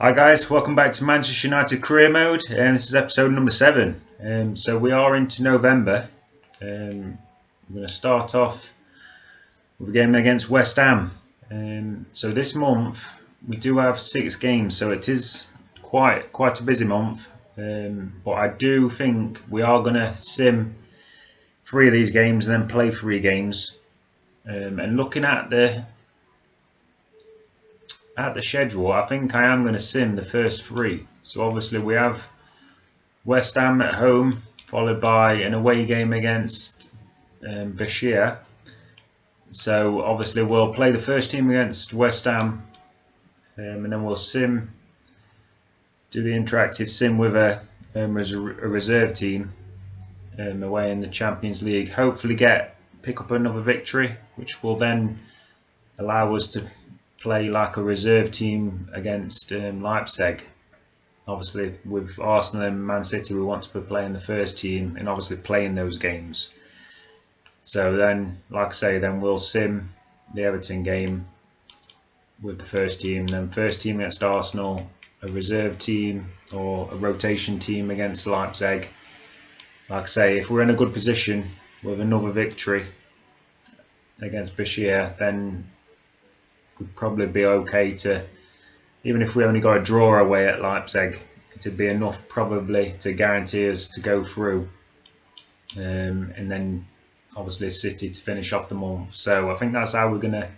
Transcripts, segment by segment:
Hi guys, welcome back to Manchester United Career Mode, and this is episode number 7. So we are into November. We're going to start off with a game against West Ham. So this month we do have 6 games, so it is quite a busy month. But I do think we are going to sim 3 of these games and then play 3 games. And looking at the schedule, I think I am going to sim the first 3. So obviously we have West Ham at home, followed by an away game against Bashir. So obviously we'll play the first team against West Ham, and then we'll do the interactive sim with a reserve team away in the Champions League. Hopefully pick up another victory, which will then allow us to play like a reserve team against Leipzig. Obviously, with Arsenal and Man City, we want to be playing the first team and obviously playing those games. So then, like I say, then we'll sim the Everton game with the first team, then first team against Arsenal, a reserve team or a rotation team against Leipzig. Like I say, if we're in a good position with another victory against Bashir, then would probably be okay to, even if we only got a draw away at Leipzig, it'd be enough probably to guarantee us to go through, and then obviously City to finish off the month. So I think that's how we're gonna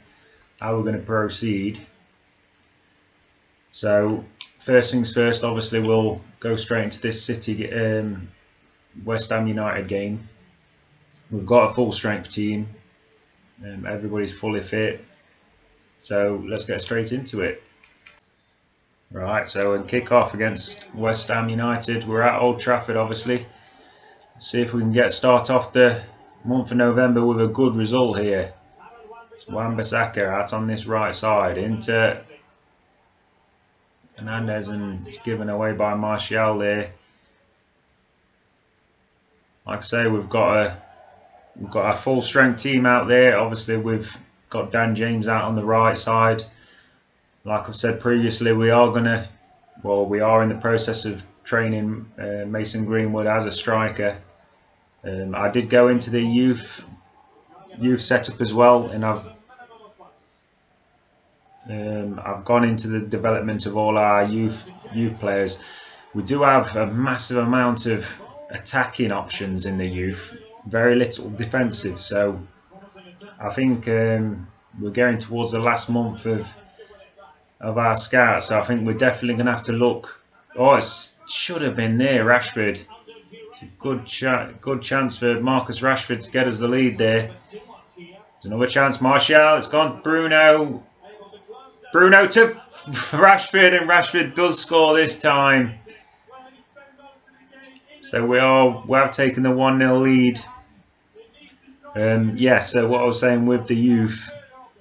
proceed. So first things first, obviously we'll go straight into this City West Ham United game. We've got a full strength team, everybody's fully fit. So let's get straight into it. Right, so in kick-off against West Ham United, we're at Old Trafford obviously. Let's see if we can start off the month of November with a good result here. It's Wan-Bissaka out on this right side into Fernandez, and it's given away by Martial there. Like I say, we've got a full strength team out there. Obviously we've got Dan James out on the right side. Like I've said previously, we are in the process of training Mason Greenwood as a striker. I did go into the youth setup as well, and I've gone into the development of all our youth players. We do have a massive amount of attacking options in the youth, very little defensive. So I think we're going towards the last month of our scouts, so I think we're definitely going to have to look. Oh, it should have been there, Rashford. It's a good chance for Marcus Rashford to get us the lead there. There's another chance, Martial. It's gone. Bruno to Rashford, and Rashford does score this time. So we have taken the 1-0 lead. So what I was saying with the youth,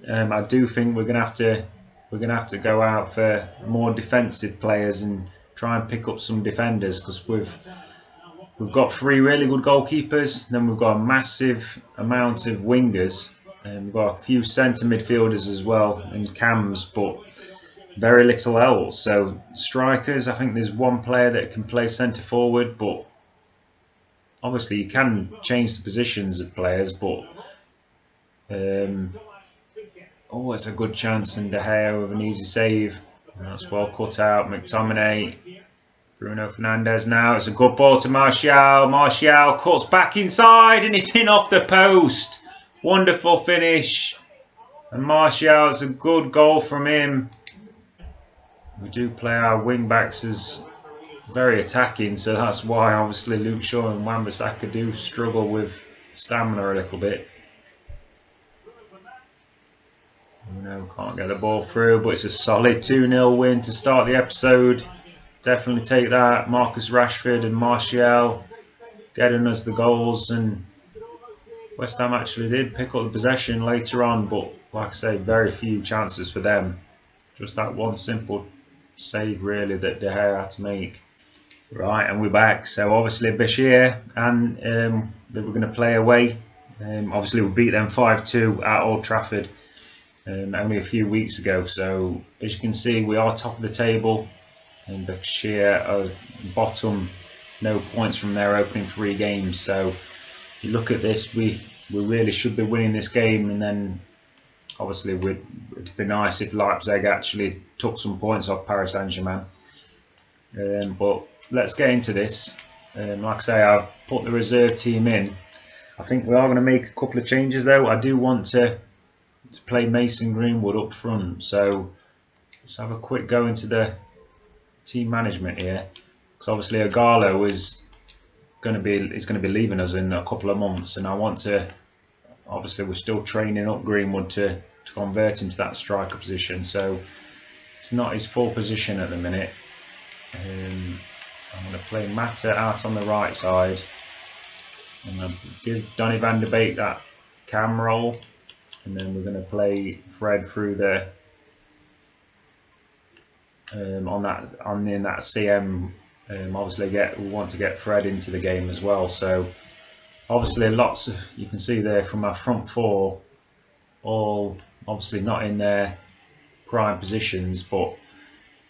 I do think we're gonna have to go out for more defensive players and try and pick up some defenders, because we've got 3 really good goalkeepers, then we've got a massive amount of wingers, and we've got a few centre midfielders as well and cams, but very little else. So strikers, I think there's one player that can play centre forward, but obviously you can change the positions of players, but it's a good chance, and De Gea with an easy save. That's well cut out. McTominay, Bruno Fernandez now. It's a good ball to Martial. Martial cuts back inside, and it's in off the post. Wonderful finish. And Martial, it's a good goal from him. We do play our wing backs as very attacking, so that's why obviously Luke Shaw and Wan-Bissaka do struggle with stamina a little bit. Can't get the ball through, but it's a solid 2-0 win to start the episode. Definitely take that. Marcus Rashford and Martial getting us the goals, and West Ham actually did pick up the possession later on, but like I say, very few chances for them. Just that one simple save really that De Gea had to make. Right, and we're back. So obviously Bashir, and that we're going to play away. Obviously we beat them 5-2 at Old Trafford only a few weeks ago. So as you can see, we are top of the table. and Berkshire are bottom, no points from their opening 3 games. So you look at this, we really should be winning this game, and then obviously it'd be nice if Leipzig actually took some points off Paris Saint-Germain. But let's get into this. Like I say, I've put the reserve team in. I think we are going to make a couple of changes though. I do want to play Mason Greenwood up front, so let's have a quick go into the team management here, because obviously Igalo is going to be leaving us in a couple of months, and I want to, obviously we're still training up Greenwood to convert into that striker position, so it's not his full position at the minute. I'm going to play Mata out on the right side, and I'll give Donny van der Beek that cam role, and then we're going to play Fred through the in that CM. Obviously we want to get Fred into the game as well, so obviously lots of, you can see there from our front 4, all obviously not in their prime positions, but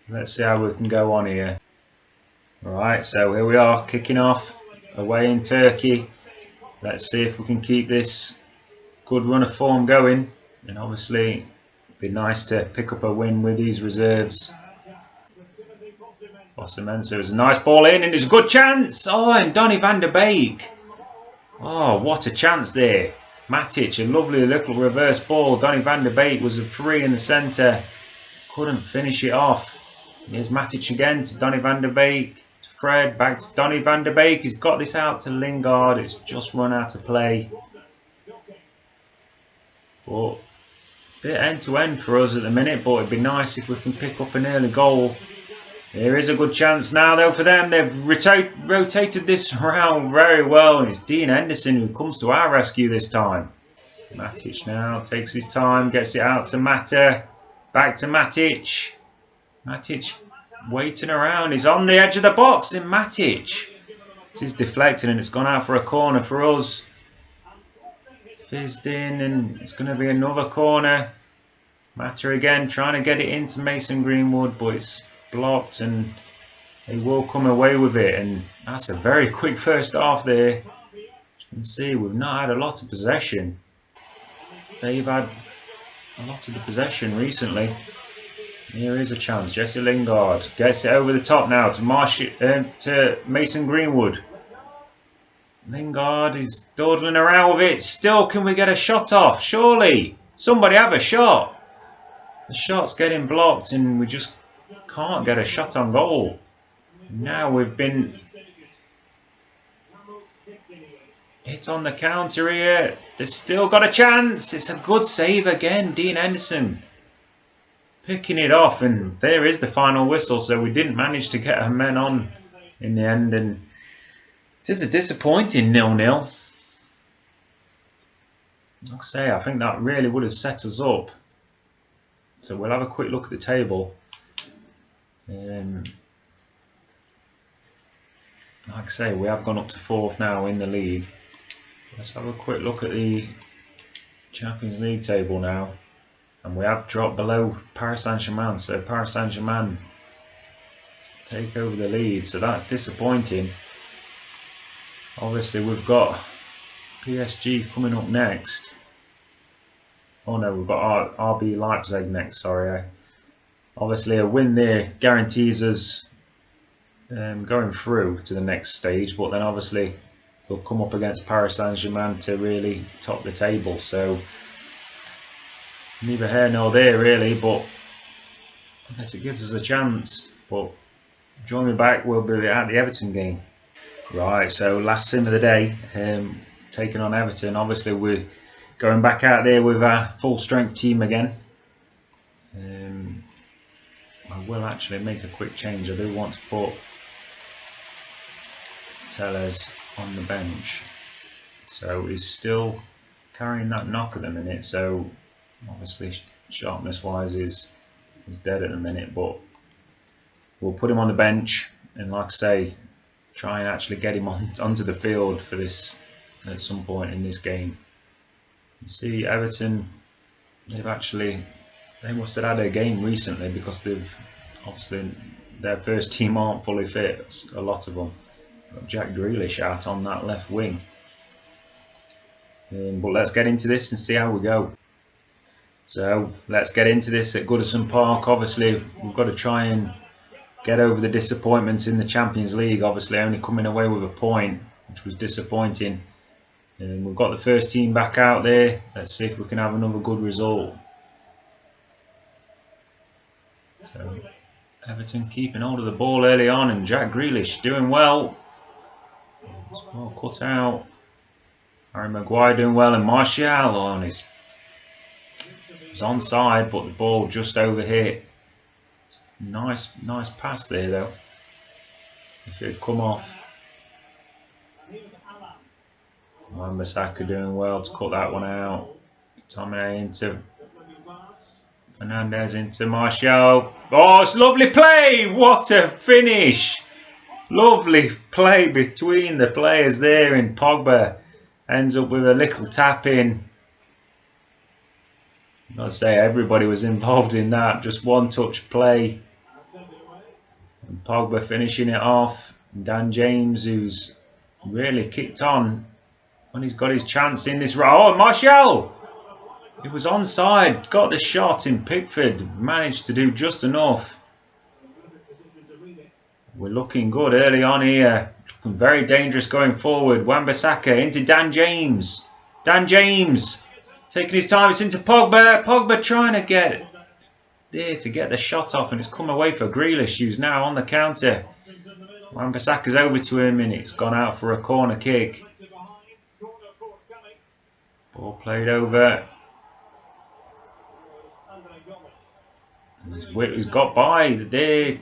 let's see how we can go on here. Alright, so here we are, kicking off away in Turkey. Let's see if we can keep this good run of form going, and obviously it'd be nice to pick up a win with these reserves. Osimhen, it's a nice ball in, and it's a good chance. Oh, and Donny van der Beek. Oh, what a chance there. Matic, a lovely little reverse ball. Donny van der Beek was a free in the centre. Couldn't finish it off. Here's Matic again to Donny van der Beek. To Fred, back to Donny van der Beek. He's got this out to Lingard. It's just run out of play. But a bit end-to-end for us at the minute, but it'd be nice if we can pick up an early goal. There is a good chance now though for them. They've rotated this around very well, and it's Dean Henderson who comes to our rescue this time. Matic now takes his time, gets it out to Mata. Back to Matic. Matic waiting around. He's on the edge of the box, and Matic. It is deflected, and it's gone out for a corner for us. Fizzed in, and it's going to be another corner. Mata again trying to get it into Mason Greenwood, but it's blocked, and they will come away with it. And that's a very quick first half there. As you can see, we've not had a lot of possession. They've had a lot of the possession recently. Here is a chance. Jesse Lingard gets it over the top now to Mason Greenwood. Lingard is dawdling around with it. Still, can we get a shot off? Surely, somebody have a shot. The shot's getting blocked, and we just can't get a shot on goal. Now we've been hit on the counter here. They've still got a chance. It's a good save again. Dean Henderson picking it off, and there is the final whistle. So we didn't manage to get our men on in the end, and it is a disappointing 0-0. Like I say, I think that really would have set us up. So we'll have a quick look at the table. Like I say, we have gone up to 4th now in the league. Let's have a quick look at the Champions League table now. And we have dropped below Paris Saint-Germain. So Paris Saint-Germain take over the lead. So that's disappointing. Obviously we've got PSG coming up next. Oh no, we've got RB Leipzig next, sorry. Obviously a win there guarantees us going through to the next stage, but then obviously we'll come up against Paris Saint-Germain to really top the table. So neither here nor there really, but I guess it gives us a chance. But join me back, we'll be at the Everton game. Right, so last sim of the day, taking on Everton. Obviously we're going back out there with our full strength team again. I will actually make a quick change. I do want to put Tellez on the bench. So he's still carrying that knock at the minute, so obviously sharpness wise is dead at the minute, but we'll put him on the bench, and like I say, try and actually get him onto the field for this at some point in this game. You see Everton, they must have had a game recently, because they've obviously their first team aren't fully fit. It's a lot of them. Got Jack Grealish out on that left wing. But let's get into this and see how we go. So let's get into this at Goodison Park. Obviously, we've got to try and get over the disappointments in the Champions League. Obviously, only coming away with a point, which was disappointing. We've got the first team back out there. Let's see if we can have another good result. So Everton keeping hold of the ball early on, and Jack Grealish doing well. It's well cut out. Harry Maguire doing well, and Martial on his. He's onside, but the ball just overhit. Nice pass there though. If it had come off. Wan-Bissaka doing well to cut that one out. Tomine into Fernandez into Martial. Oh, it's lovely play! What a finish! Lovely play between the players there, and Pogba ends up with a little tap in. I'd say everybody was involved in that. Just one touch play. And Pogba finishing it off. Dan James, who's really kicked on when he's got his chance in this round. Oh, Martial! It was onside. Got the shot in Pickford. Managed to do just enough. We're looking good early on here. Looking very dangerous going forward. Wan-Bissaka into Dan James. Dan James taking his time. It's into Pogba. Pogba trying to get there to get the shot off, and it's come away for Grealish, who's now on the counter. Wan-Bissaka's over to him, and it's gone out for a corner kick. Ball played over. And he's got by there.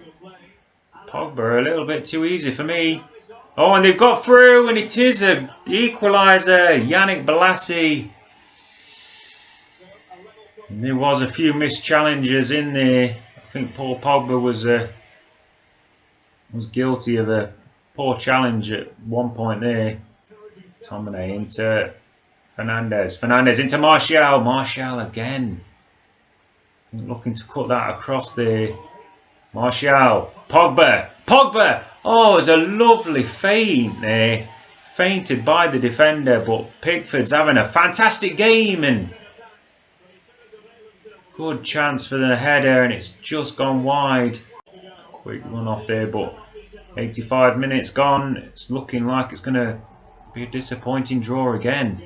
Pogba a little bit too easy for me. Oh, and they've got through, and it is an equaliser. Yannick Bolasie. And there was a few missed challenges in there. I think Paul Pogba was guilty of a poor challenge at one point there. Tomine into Fernandez. Fernandez into Martial. Martial again. Looking to cut that across there. Martial. Pogba. Pogba. Oh, it's a lovely feint there. Feinted by the defender, but Pickford's having a fantastic game, and good chance for the header, and it's just gone wide. Quick run off there, but 85 minutes gone. It's looking like it's going to be a disappointing draw again.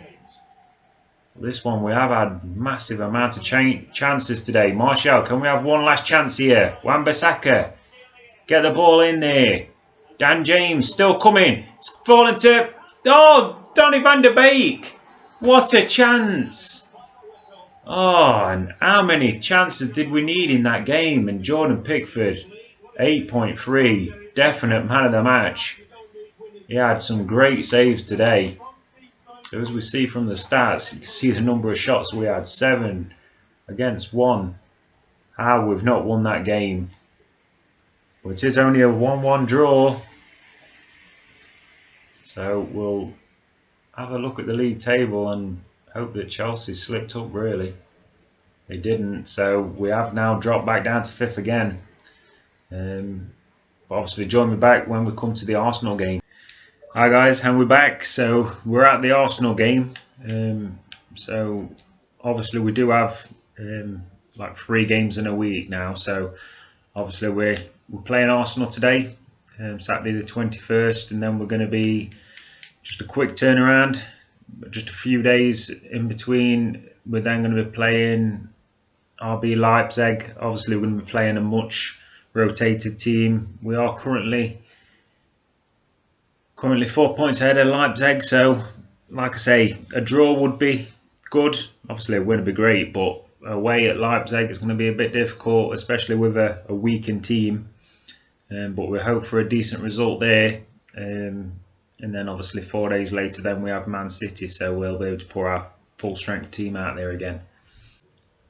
This one we have had massive amount of chances today. Martial, can we have one last chance here? Wan-Bissaka, get the ball in there. Dan James still coming. It's fallen to... Oh, Donny van der Beek. What a chance. Oh, and how many chances did we need in that game? And Jordan Pickford, 8.3, definite man of the match. He had some great saves today. So as we see from the stats, you can see the number of shots we had, 7 against 1. How we've not won that game. But it is only a 1-1 draw. So we'll have a look at the league table and hope that Chelsea slipped up really. They didn't, so we have now dropped back down to 5th again. But obviously join me back when we come to the Arsenal game. Hi guys, and we're back. So we're at the Arsenal game. So obviously we do have like 3 games in a week now. So obviously we're playing Arsenal today, Saturday the 21st, and then we're going to be just a quick turnaround, just a few days in between. We're then going to be playing RB Leipzig. Obviously we're going to be playing a much rotated team. We are currently 4 points ahead of Leipzig, so like I say, a draw would be good. Obviously a win would be great, but away at Leipzig is going to be a bit difficult, especially with a weakened team. But we hope for a decent result there. And then obviously 4 days later then we have Man City, so we'll be able to pour our full strength team out there again.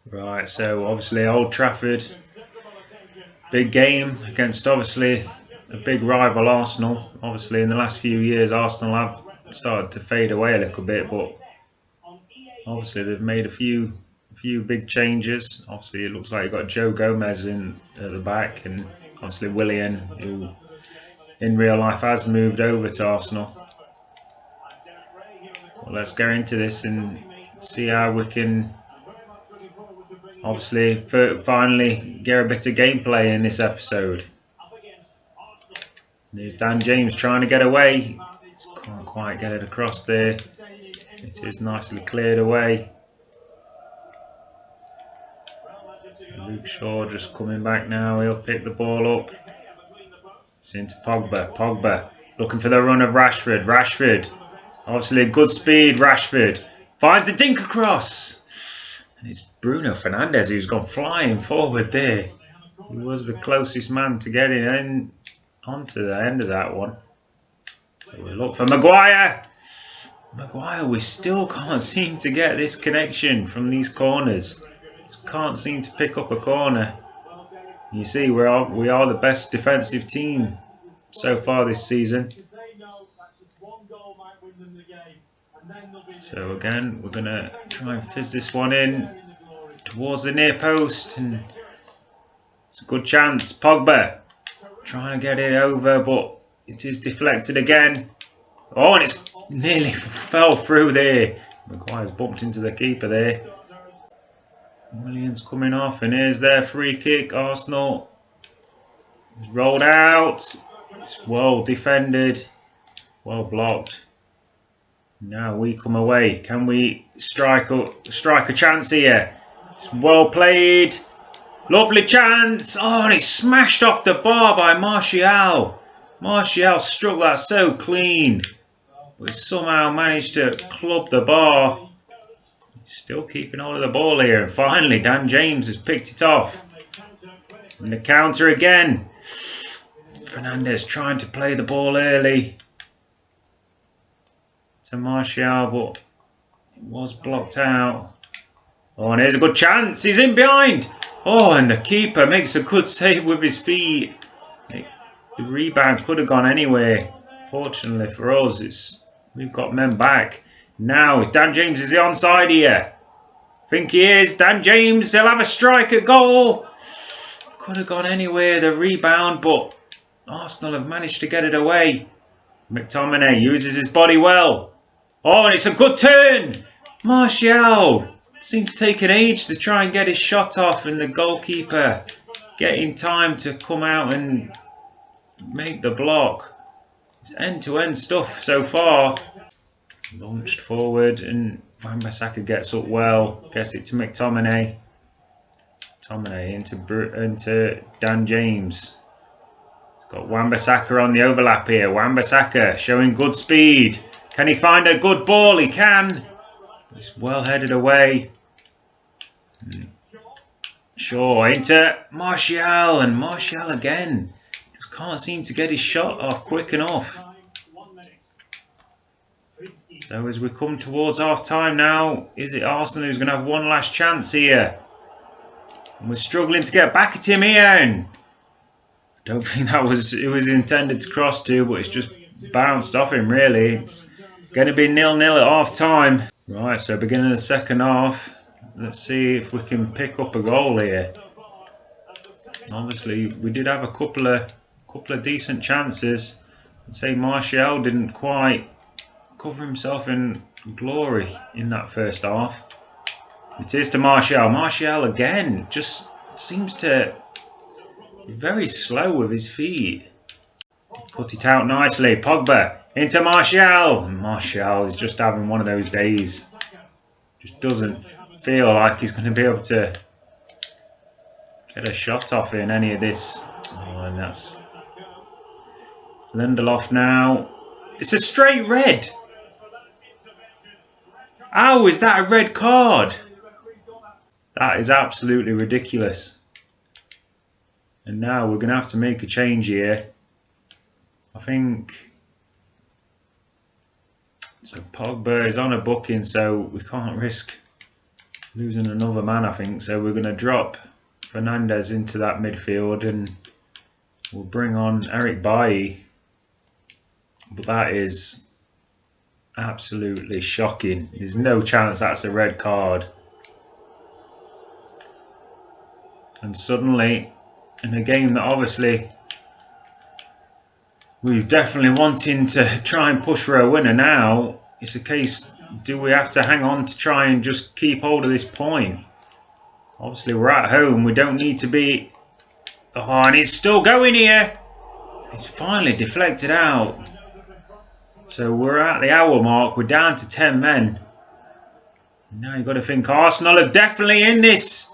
Right, so obviously Old Trafford, big game against obviously a big rival Arsenal. Obviously in the last few years Arsenal have started to fade away a little bit, but obviously they've made a few big changes. Obviously it looks like you've got Joe Gomez in at the back, and Obviously Willian, who in real life has moved over to Arsenal. Well, let's get into this and see how we can obviously finally get a bit of gameplay in this episode. There's Dan James trying to get away. Can't quite get it across there. It is nicely cleared away. Luke Shaw just coming back now. He'll pick the ball up. It's into Pogba. Pogba looking for the run of Rashford. Rashford. Obviously good speed. Rashford finds the dink across. And it's Bruno Fernandes who's gone flying forward there. He was the closest man to getting in onto the end of that one. So we look for Maguire. Maguire, we still can't seem to get this connection from these corners. Just can't seem to pick up a corner. You see, we are the best defensive team so far this season. So again, we're going to try and fizz this one in towards the near post. And it's a good chance. Pogba trying to get it over, but it is deflected again. Oh, and it's nearly fell through there. Maguire's bumped into the keeper there. Williams coming off, and here's their free kick. Arsenal is rolled out. It's well defended, well blocked. Now we come away. Can we strike a chance here? It's well played. Lovely chance. Oh, and it's smashed off the bar by Martial. Martial struck that so clean, but somehow managed to club the bar. He's still keeping hold of the ball here. And finally, Dan James has picked it off. And the counter again. Fernandes trying to play the ball early to Martial, but it was blocked out. Oh, and here's a good chance. He's in behind. Oh, and the keeper makes a good save with his feet. The rebound could have gone anywhere. Fortunately for us, we've got men back. Now, Dan James is the onside here. I think he is. Dan James, he'll have a strike at goal. Could have gone anywhere, the rebound, but Arsenal have managed to get it away. McTominay uses his body well. Oh, and it's a good turn. Martial seems to take an age to try and get his shot off, and the goalkeeper getting time to come out and make the block. It's end-to-end stuff so far. Launched forward, and Wan-Bissaka gets up well. Gets it to McTominay. McTominay into Dan James. He's got Wan-Bissaka on the overlap here. Wan-Bissaka showing good speed. Can he find a good ball? He can. It's well headed away. Shaw into Martial, and Martial again. Just can't seem to get his shot off quick enough. So as we come towards half time now, is it Arsenal who's going to have one last chance here? And we're struggling to get back at him here. And I don't think that was it was intended to cross to, but it's just bounced off him really. It's going to be 0-0 at half time. Right, so beginning of the second half. Let's see if we can pick up a goal here. Obviously, we did have a couple of decent chances. I'd say Martial didn't quite cover himself in glory in that first half. It is to Martial. Martial again just seems to be very slow with his feet. Cut it out nicely. Pogba into Martial. And Martial is just having one of those days. Just doesn't feel like he's going to be able to get a shot off in any of this. Oh, and that's Lindelof now. It's a straight red. How is that a red card? That is absolutely ridiculous. And now we're going to have to make a change here. I think so. Pogba is on a booking, so we can't risk losing another man, I think. So we're going to drop Fernandes into that midfield and we'll bring on Eric Bailly. But that is absolutely shocking. There's no chance that's a red card. And suddenly in a game that obviously we're definitely wanting to try and push for a winner now. It's a case, do we have to hang on to try and just keep hold of this point? Obviously we're at home, we don't need to be... Oh, and he's still going here. It's finally deflected out. So we're at the hour mark, we're down to 10 men. Now you've got to think Arsenal are definitely in this.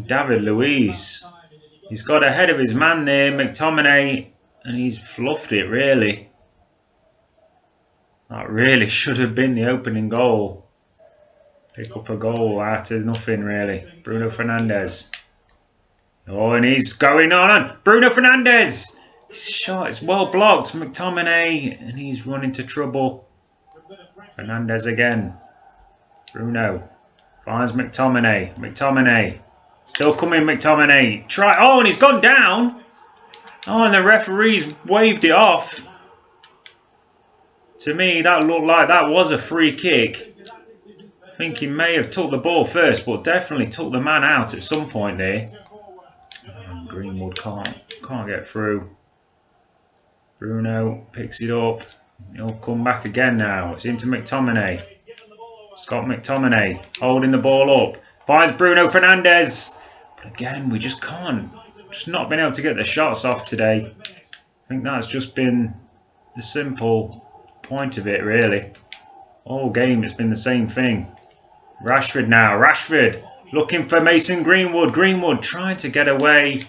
David Luiz. He's got ahead of his man there, McTominay, and he's fluffed it really. That really should have been the opening goal. Pick up a goal out of nothing really. Bruno Fernandes. Oh, and he's going on. Bruno Fernandes! His shot is well blocked. McTominay, and he's run into trouble. Fernandes again. Bruno finds McTominay. McTominay. Still coming, McTominay. Try. Oh, and he's gone down. Oh, and the referee's waved it off. To me, that looked like that was a free kick. I think he may have took the ball first, but definitely took the man out at some point there. And Greenwood can't get through. Bruno picks it up. He'll come back again now. It's into McTominay. Scott McTominay holding the ball up. Finds Bruno Fernandes. But again, we just can't. Just not been able to get the shots off today. I think that's just been the simple point of it, really. All game it's been the same thing. Rashford now. Rashford looking for Mason Greenwood. Greenwood trying to get away.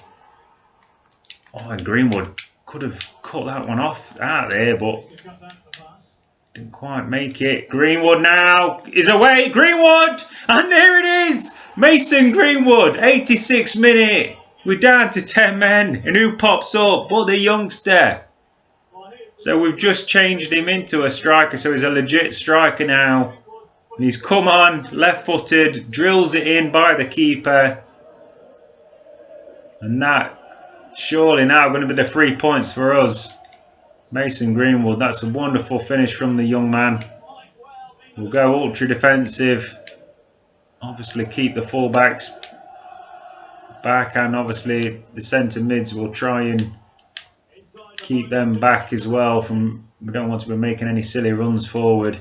Oh, and Greenwood could have cut that one off out there, but didn't quite make it. Greenwood now is away. Greenwood! And there it is! Mason Greenwood, 86th minute. We're down to 10 men. And who pops up but the youngster? So we've just changed him into a striker. So he's a legit striker now. And he's come on, left-footed, drills it in by the keeper. And that surely now going to be the 3 points for us. Mason Greenwood, that's a wonderful finish from the young man. We'll go ultra defensive. Obviously keep the fullbacks back, and obviously the centre mids will try and keep them back as well. We don't want to be making any silly runs forward.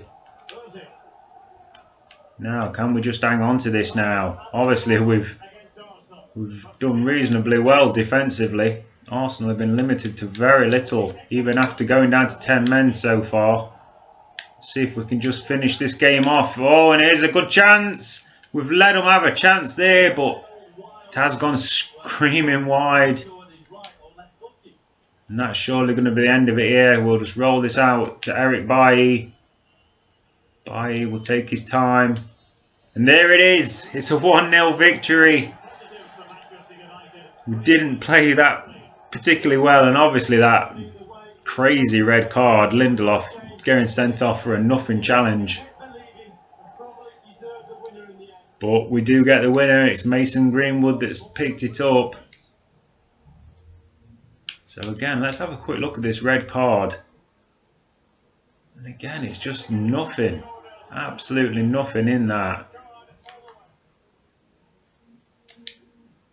Now, can we just hang on to this now? Obviously we've done reasonably well defensively. Arsenal have been limited to very little, even after going down to 10 men so far. Let's see if we can just finish this game off. Oh, and here's a good chance. We've let them have a chance there, but it has gone screaming wide. And that's surely going to be the end of it here. We'll just roll this out to Eric Bailly. Bailly will take his time. And there it is. It's a 1-0 victory. We didn't play that particularly well, and obviously that crazy red card, Lindelof getting sent off for a nothing challenge. But we do get the winner. It's Mason Greenwood that's picked it up. So again, let's have a quick look at this red card. And again, it's just nothing. Absolutely nothing in that.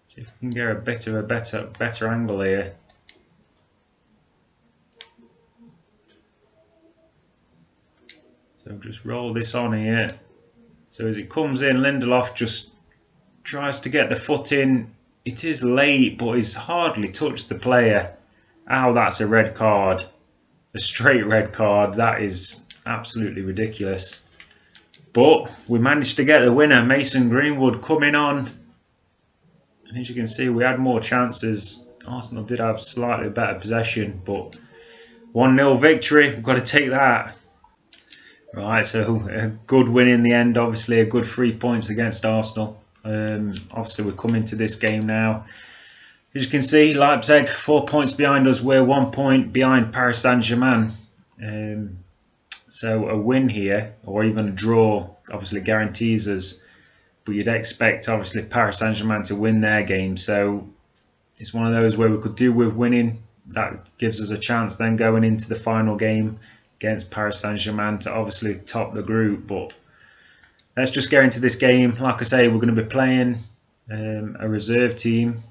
See if we can get a bit of a better angle here. So just roll this on here. So as it comes in, Lindelof just tries to get the foot in. It is late, but he's hardly touched the player. Ow, that's a red card. A straight red card. That is absolutely ridiculous. But we managed to get the winner. Mason Greenwood coming on. And as you can see, we had more chances. Arsenal did have slightly better possession, but 1-0 victory. We've got to take that. Right, so a good win in the end. Obviously, a good 3 points against Arsenal. Obviously, we're coming to this game now. As you can see, Leipzig 4 points behind us. We're 1 point behind Paris Saint-Germain. So a win here, or even a draw, obviously guarantees us. But you'd expect, obviously, Paris Saint-Germain to win their game. So it's one of those where we could do with winning. That gives us a chance then going into the final game against Paris Saint-Germain to obviously top the group. But let's just get into this game. Like I say, we're going to be playing a reserve team,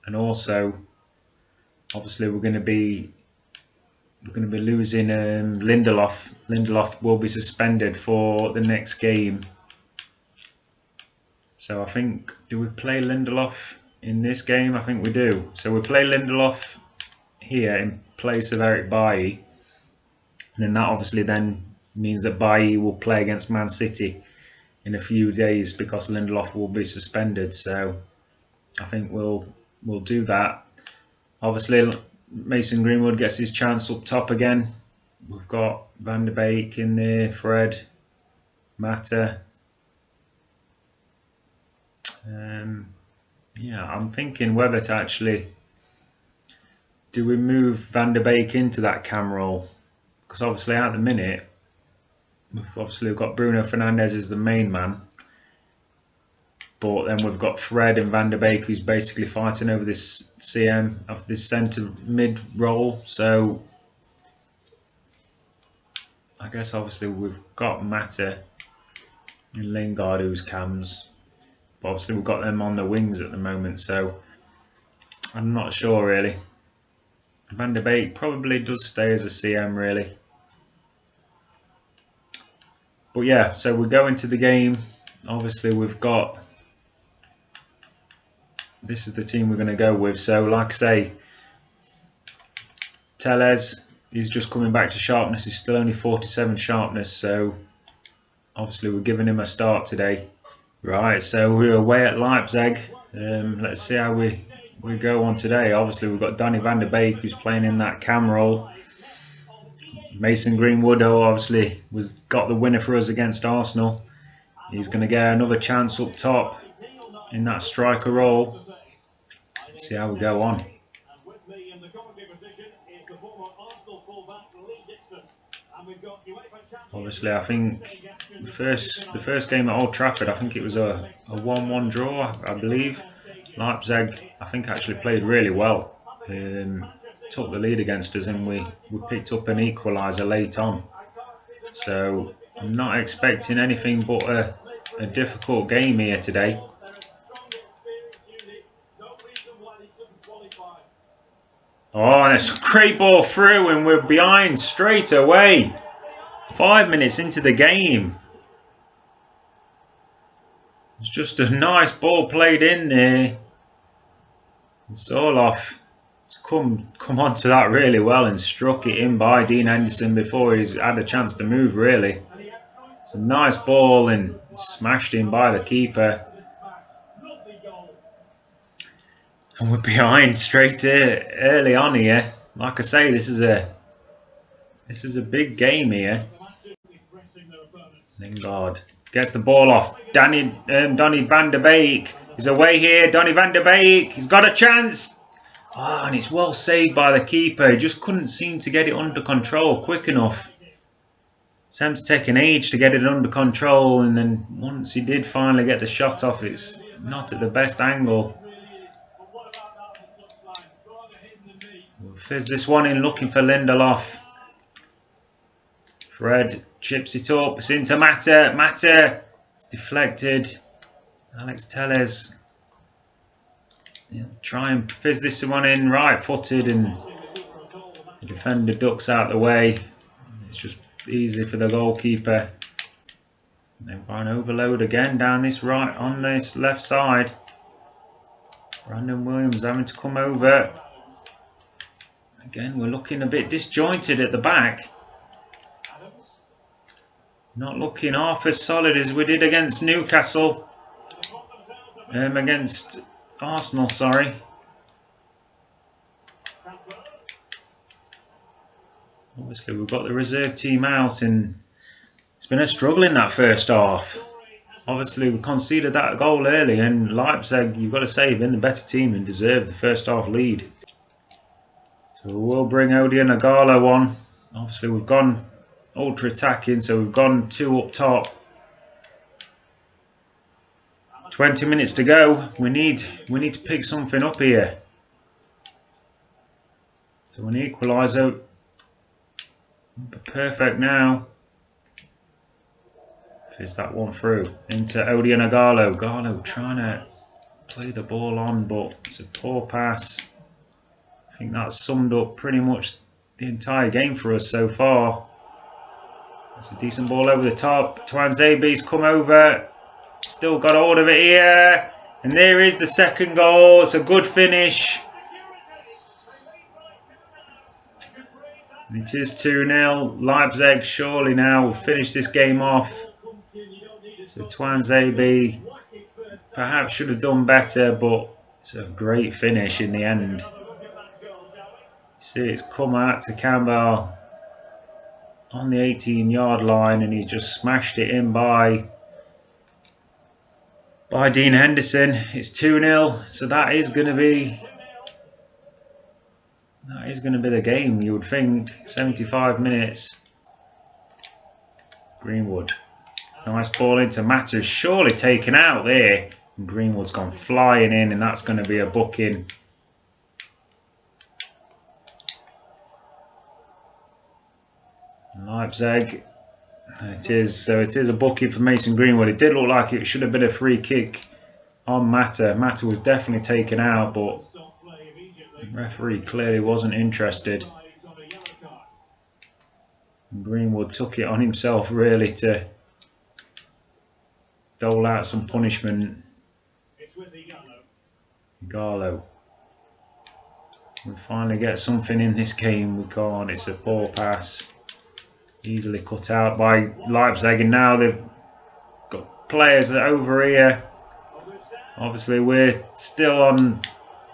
and also obviously we're going to be losing Lindelof. Lindelof will be suspended for the next game. So I think, do we play Lindelof in this game? I think we do. So we play Lindelof here in place of Eric Bailly. And then that obviously then means that Bailly will play against Man City in a few days because Lindelof will be suspended. So I think we'll do that. Obviously Mason Greenwood gets his chance up top again. We've got Van der Beek in there, Fred, Mata. Yeah, I'm thinking whether to actually, do we move Van der Beek into that cam role? Because obviously at the minute, we've got Bruno Fernandes as the main man. But then we've got Fred and Van der Beek who's basically fighting over this CM of this centre mid role. So I guess obviously we've got Mata and Lingard who's cams. But obviously we've got them on the wings at the moment, so I'm not sure really. Van der Beek probably does stay as a CM really. But yeah, so we go into the game. Obviously we've got, this is the team we're going to go with. So like I say, Tellez, he's just coming back to sharpness. He's still only 47 sharpness, so obviously we're giving him a start today. Right, so we're away at Leipzig. Let's see how we go on today. Obviously we've got Donny van der Beek who's playing in that cam role. Mason Greenwood, who obviously got the winner for us against Arsenal. He's going to get another chance up top in that striker role. Let's see how we go on. Obviously, I think the first game at Old Trafford, I think it was a 1-1 draw, I believe. Leipzig, I think, actually played really well. Took the lead against us, and we picked up an equaliser late on. So I'm not expecting anything but a difficult game here today. Oh, and it's a great ball through, and we're behind straight away. 5 minutes into the game. It's just a nice ball played in there. Soloff has come onto that really well and struck it in by Dean Henderson before he's had a chance to move really. It's a nice ball and smashed in by the keeper. And we're behind straight early on here. Like I say, this is a big game here. Lingard gets the ball off. Donny van der Beek is away here. Donny van der Beek, he's got a chance. Oh, and it's well saved by the keeper. He just couldn't seem to get it under control quick enough. Sam's taken age to get it under control, and then once he did finally get the shot off, it's not at the best angle. We'll fizz this one in looking for Lindelof. Fred chips it up. It's into Mata. Mata. It's deflected. Alex Tellez. Try and fizz this one in right-footed, and the defender ducks out the way. It's just easy for the goalkeeper. Then by an overload again down this right on this left side. Brandon Williams having to come over. Again, we're looking a bit disjointed at the back. Not looking half as solid as we did against Newcastle. Against Arsenal, sorry. Obviously, we've got the reserve team out, and it's been a struggle in that first half. Obviously, we conceded that goal early, and Leipzig, you've got to say, have been the better team and deserved the first half lead. So we'll bring Odion Nagala on. Obviously, we've gone ultra attacking, so we've gone 2 up top. 20 minutes to go. We need to pick something up here. So an equaliser. Perfect now. Is that one through into Odion Igalo. Igalo trying to play the ball on, but it's a poor pass. I think that's summed up pretty much the entire game for us so far. It's a decent ball over the top. Tuanzebe's come over. Still got hold of it here. And there is the second goal. It's a good finish. It is 2-0. Leipzig surely now will finish this game off. So Tuanzebe perhaps should have done better, but it's a great finish in the end. See, it's come out to Campbell on the 18-yard line, and he's just smashed it in by Dean Henderson. It's 2-0, so that is going to be the game, you would think. 75 minutes. Greenwood. Nice ball into Matters, surely taken out there. And Greenwood's gone flying in, and that's going to be a booking. Leipzig. It is a booking for Mason Greenwood. It did look like it should have been a free kick on Mata. Mata was definitely taken out, but the referee clearly wasn't interested. And Greenwood took it on himself really to dole out some punishment. Igalo. We finally get something in this game. We can't. It's a poor pass. Easily cut out by Leipzig, and now they've got players over here. Obviously we're still on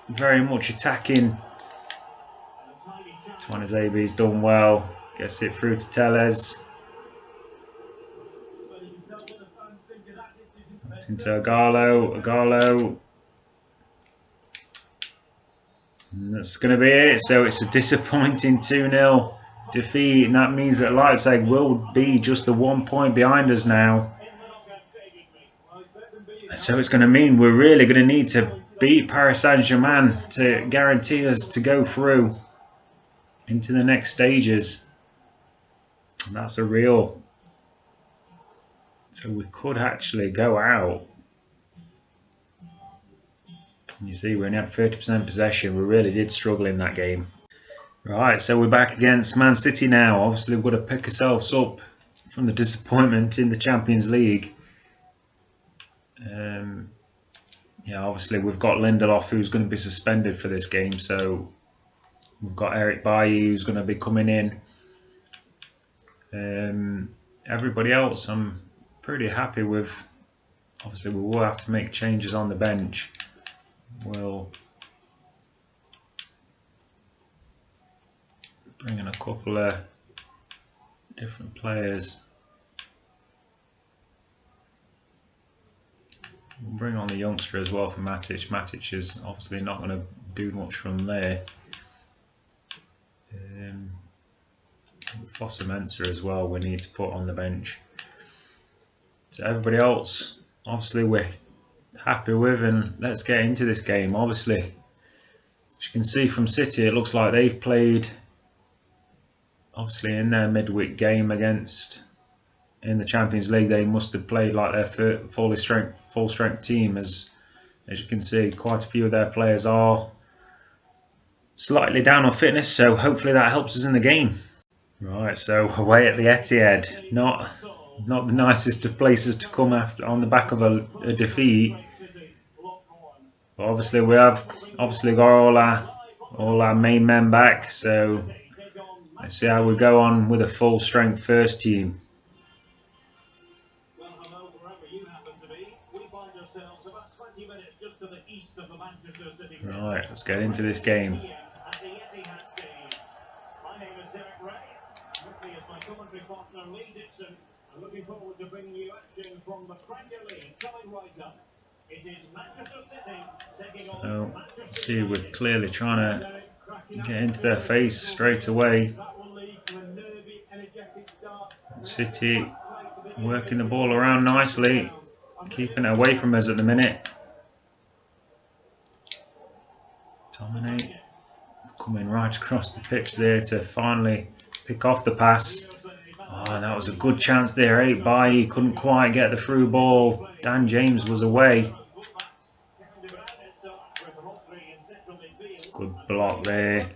very much attacking. Tuanzebe's done well. Gets it through to Tellez. Into Igalo. And that's going to be it. So it's a disappointing 2-0 defeat, and that means that Leipzig will be just the 1 point behind us now. So it's going to mean we're really going to need to beat Paris Saint-Germain to guarantee us to go through into the next stages. And that's a real... So we could actually go out. You see, we only had 30% possession. We really did struggle in that game. Right, so we're back against Man City now. Obviously, we've got to pick ourselves up from the disappointment in the Champions League. Yeah, obviously, we've got Lindelof, who's going to be suspended for this game. So we've got Eric Bailly, who's going to be coming in. Everybody else, I'm pretty happy with. Obviously, we will have to make changes on the bench. We'll bring in a couple of different players. We'll bring on the youngster as well for Matic. Matic is obviously not going to do much from there. Foster Mensah as well we need to put on the bench. So everybody else, obviously we're happy with, and let's get into this game. Obviously, as you can see from City, it looks like they've played obviously in their midweek game against, in the Champions League, they must have played like their full strength team. As you can see, quite a few of their players are slightly down on fitness, so hopefully that helps us in the game. Right, so away at the Etihad, not the nicest of places to come after on the back of a defeat. But obviously we have got all our main men back, so let's see how we go on with a full strength first team. Right, let's get into this game. I'm looking forward to bringing you action from the Premier League. Coming right up, it is Manchester City taking on Manchester. See, we're clearly trying to get into their face straight away. City working the ball around nicely, keeping it away from us at the minute. Dominate, coming right across the pitch there to finally pick off the pass. Oh, that was a good chance there. 8 by, he couldn't quite get the through ball. Dan James was away. It's a good block there.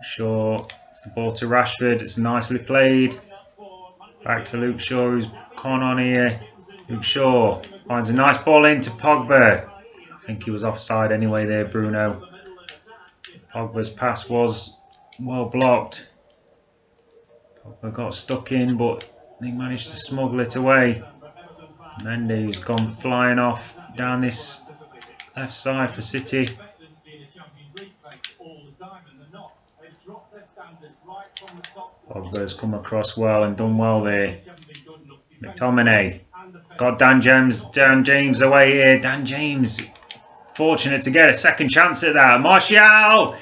Shaw, it's the ball to Rashford. It's nicely played. Back to Luke Shaw, who's gone on here. Luke Shaw finds a nice ball into Pogba. I think he was offside anyway there, Bruno. Pogba's pass was well blocked. Pogba got stuck in, but he managed to smuggle it away. Mendy's gone flying off down this left side for City. Pogba's come across well and done well there. McTominay. It's got Dan James away here. Dan James, fortunate to get a second chance at that. Martial!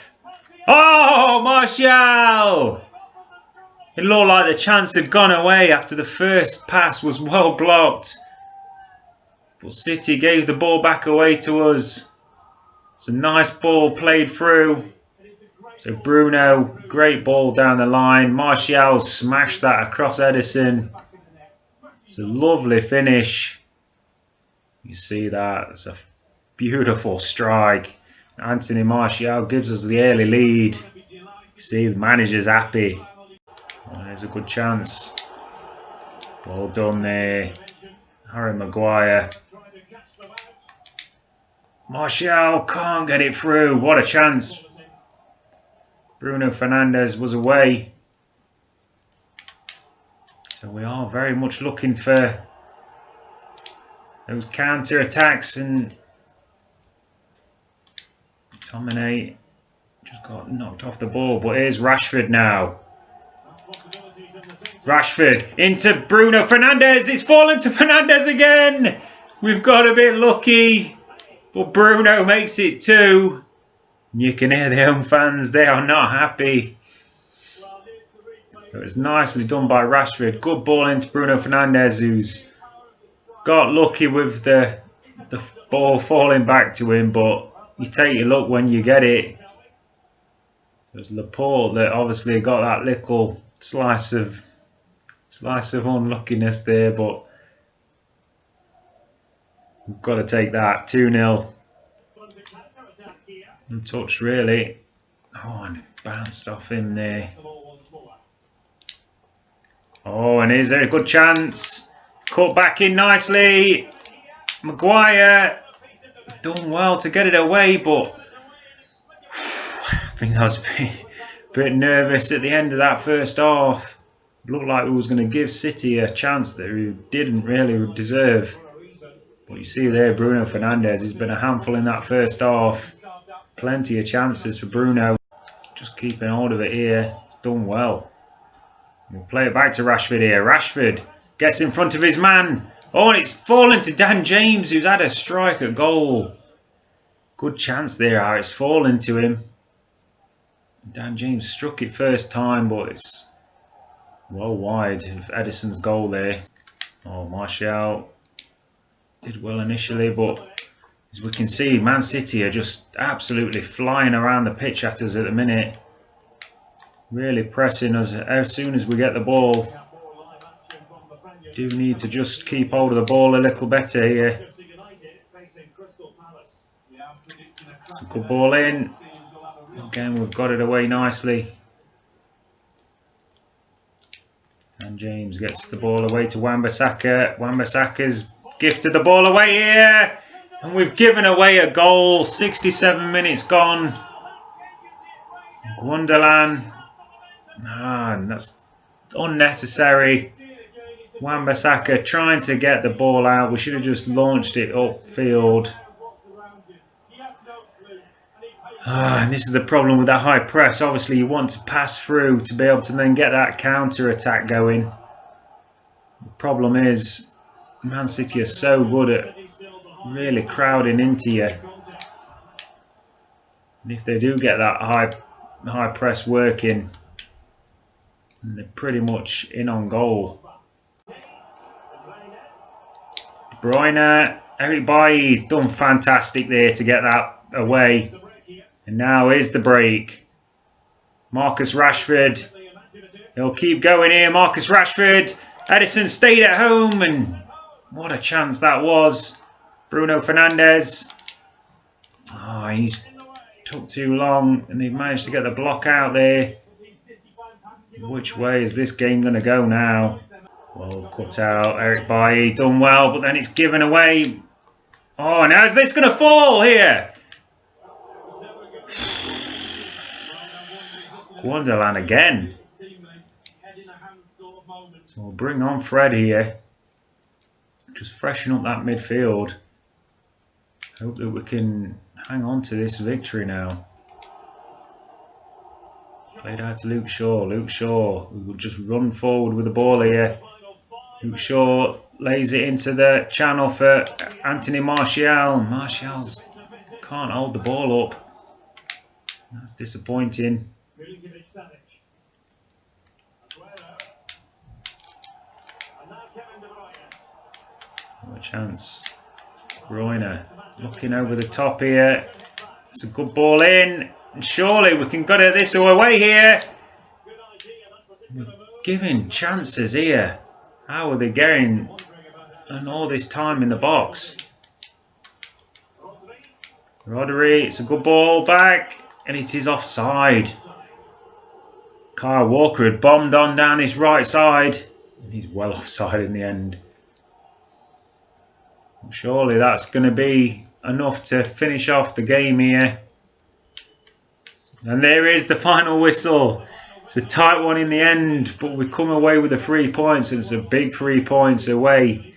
Oh, Martial! It looked like the chance had gone away after the first pass was well blocked. But City gave the ball back away to us. It's a nice ball played through. So Bruno, great ball down the line. Martial smashed that across Edison. It's a lovely finish. You see that? It's a beautiful strike. Anthony Martial gives us the early lead. You see the manager's happy. Oh, there's a good chance. Ball done there. Harry Maguire. Martial can't get it through. What a chance. Bruno Fernandes was away. So we are very much looking for those counter attacks, and Tominay just got knocked off the ball. But here's Rashford now. Rashford into Bruno Fernandes. It's fallen to Fernandes again. We've got a bit lucky, but Bruno makes it 2. You can hear the home fans, they are not happy. So it's nicely done by Rashford. Good ball into Bruno Fernandes, who's got lucky with the ball falling back to him, but you take your luck when you get it. So it's Laporte that obviously got that little slice of unluckiness there, but we've got to take that. 2-0. Untouched really. Oh, and it bounced off him there. Oh, and is there a good chance? It's cut back in nicely. Maguire has done well to get it away, but I think I was a bit nervous at the end of that first half. It looked like we was going to give City a chance that we didn't really deserve. But you see there, Bruno Fernandes has been a handful in that first half. Plenty of chances for Bruno. Just keeping hold of it here. It's done well. We'll play it back to Rashford here. Rashford gets in front of his man. Oh, and it's fallen to Dan James, who's had a strike at goal. Good chance there, how it's fallen to him. Dan James struck it first time, but it's well wide of Edison's goal there. Oh, Martial did well initially, but as we can see, Man City are just absolutely flying around the pitch at us at the minute. Really pressing us as soon as we get the ball. Do need to just keep hold of the ball a little better here. It's a good ball in. Again, we've got it away nicely. And James gets the ball away to Wan-Bissaka. Wan-Bissaka's gifted the ball away here. And we've given away a goal. 67 minutes gone. Gundogan. And that's unnecessary. Wan-Bissaka trying to get the ball out. We should have just launched it upfield. And this is the problem with that high press. Obviously, you want to pass through to be able to then get that counter attack going. The problem is, Man City are so good at really crowding into you. And if they do get that high press working, they're pretty much in on goal. De Bruyne, Eric Bailly's done fantastic there to get that away. And now is the break. Marcus Rashford He'll keep going here. Marcus Rashford. Edison stayed at home, and what a chance that was. Bruno Fernandes. Oh, he's took too long, and they've managed to get the block out there. Which way is this game going to go now? Well cut out. Eric Bailly done well, but then it's given away. Oh, now is this going to fall here? Wonderland again. So we'll bring on Fred here. Just freshen up that midfield. Hope that we can hang on to this victory now. Played out to Luke Shaw. Luke Shaw will just run forward with the ball here. Luke Shaw lays it into the channel for Anthony Martial. Martial can't hold the ball up. That's disappointing. What a chance. Royner looking over the top here. It's a good ball in. And surely we can get it this away here. We're giving chances here. How are they getting and all this time in the box? Rodri, it's a good ball back. And it is offside. Kyle Walker had bombed on down his right side. And he's well offside in the end. Surely that's going to be enough to finish off the game here. And there is the final whistle. It's a tight one in the end, but we come away with the 3 points. And it's a big 3 points away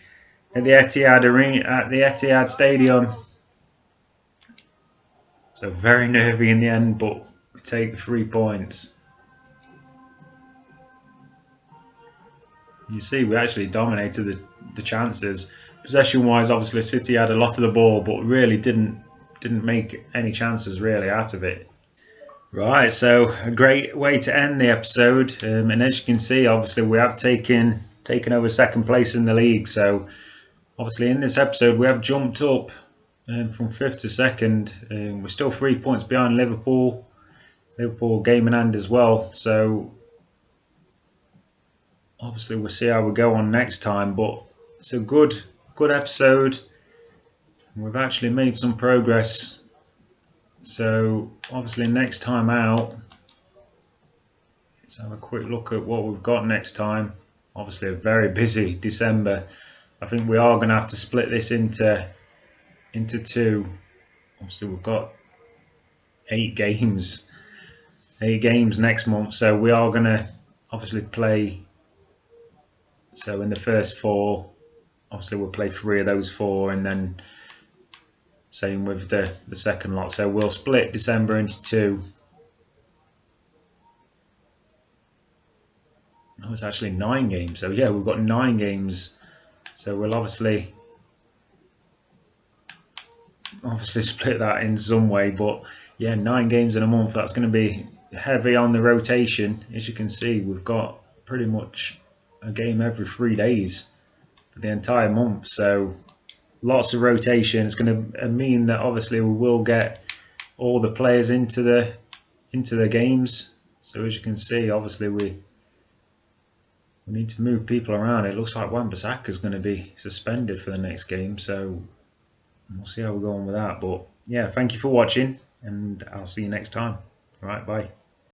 at the Etihad Arena, at the Etihad Stadium. So very nervy in the end, but we take the 3 points. You see, we actually dominated the chances. Possession-wise, obviously City had a lot of the ball, but really didn't make any chances really out of it. Right, so a great way to end the episode. And as you can see, obviously we have taken over second place in the league. So obviously in this episode we have jumped up from 5th to 2nd. We're still 3 points behind Liverpool. Liverpool game in hand as well. So obviously we'll see how we go on next time. But it's a good episode. We've actually made some progress. So obviously next time out, let's have a quick look at what we've got next time. Obviously a very busy December. I think we are going to have to split this into two. Obviously we've got 8 games next month, so we are going to obviously play. So in the first 4, obviously we'll play 3 of those 4, and then same with the second lot. So we'll split December into 2. Oh, it's actually 9 games. So yeah, we've got 9 games. So we'll obviously split that in some way. But yeah, 9 games in a month. That's going to be heavy on the rotation. As you can see, we've got pretty much a game every 3 days for the entire month. So lots of rotation. It's going to mean that obviously we will get all the players into the games. So as you can see, obviously we need to move people around. It looks like Wan-Bissaka is going to be suspended for the next game. So we'll see how we go on with that. But yeah, thank you for watching, and I'll see you next time. All right, bye.